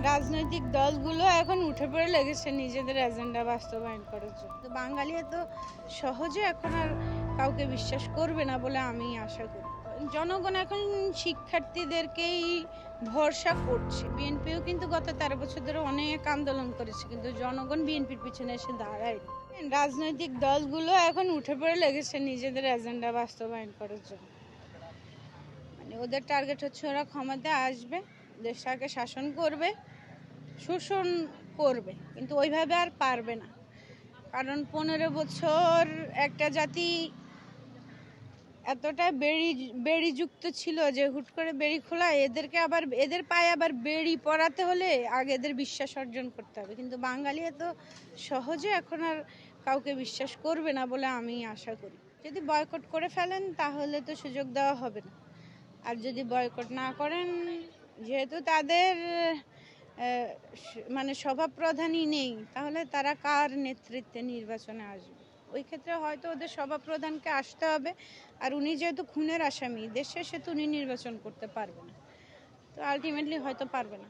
রাজনৈতিক দলগুলো এখন উঠে পড়ে লেগেছে নিজেদের এজেন্ডা বাস্তবায়ন করার জন্য। তো বাঙালি এত সহজে এখন আর কাউকে বিশ্বাস করবে না বলে আমি আশা করি। জনগণ এখন শিক্ষার্থীদেরকেই ভরসা করছে। বিএনপিও কিন্তু গত 13 বছর ধরে অনেক আন্দোলন করেছে, কিন্তু জনগণ বিএনপির পিছনে এসে দাঁড়ায়নি। রাজনৈতিক দলগুলো এখন উঠে পড়ে লেগেছে নিজেদের এজেন্ডা বাস্তবায়ন করার জন্য। মানে ওদের টার্গেট হচ্ছে ওরা ক্ষমতায় আসবে, দেশটাকে শাসন করবে, শোষণ করবে, কিন্তু ওইভাবে আর পারবে না। কারণ 15 বছর একটা জাতি এতটা বেড়িযুক্ত ছিল যে হুট করে বেড়ি খোলা, এদের পায়ে আবার বেড়ি পরাতে হলে আগে এদের বিশ্বাস অর্জন করতে হবে। কিন্তু বাঙালি এত সহজে এখন আর কাউকে বিশ্বাস করবে না বলে আমি আশা করি। যদি বয়কট করে ফেলেন তাহলে তো সুযোগ দেওয়া হবে না, আর যদি বয়কট না করেন, যেহেতু তাদের মানে সভাপ্রধানই নেই, তাহলে তারা কার নেতৃত্বে নির্বাচনে আসবে? ওই ক্ষেত্রে হয়তো ওদের সভাপ্রধানকে আসতে হবে, আর উনি যেহেতু খুনের আসামি, দেশে সে তো উনি নির্বাচন করতে পারবে না, তো আলটিমেটলি হয়তো পারবে না।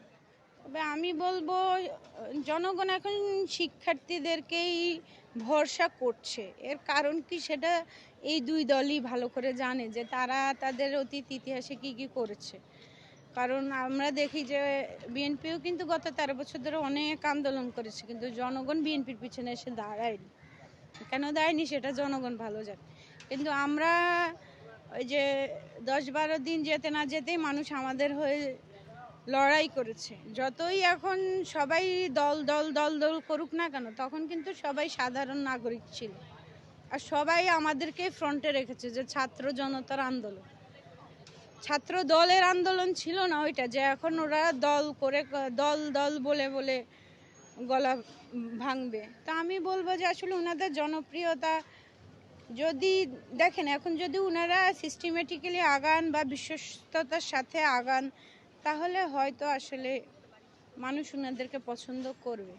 তবে আমি বলবো জনগণ এখন শিক্ষার্থীদেরকেই ভরসা করছে। এর কারণ কি সেটা এই দুই দলই ভালো করে জানে, যে তারা তাদের অতীত ইতিহাসে কি কি করেছে। কারণ আমরা দেখি যে বিএনপিও কিন্তু গত 13 বছর ধরে অনেক আন্দোলন করেছে, কিন্তু জনগণ বিএনপির পিছনে এসে দাঁড়ায়নি। কেন দাঁড়ায়নি সেটা জনগণ ভালো জানে। কিন্তু আমরা ওই যে 10-12 দিন যেতে না যেতেই মানুষ আমাদের হয়ে লড়াই করেছে। যতই এখন সবাই দল দল দল দল করুক না কেন, তখন কিন্তু সবাই সাধারণ নাগরিক ছিল, আর সবাই আমাদেরকে ফ্রন্টে রেখেছে। যে ছাত্র জনতার আন্দোলন, ছাত্র দলের আন্দোলন ছিল না ওইটা, যে এখন ওরা দল করে দল দল বলে বলে গলা ভাঙবে। তা আমি বলবো যে আসলে ওনাদের জনপ্রিয়তা যদি দেখেন, এখন যদি ওনারা সিস্টেমেটিক্যালি আগান বা বিশ্বস্ততার সাথে আগান, তাহলে হয়তো আসলে মানুষ ওনাদেরকে পছন্দ করবে।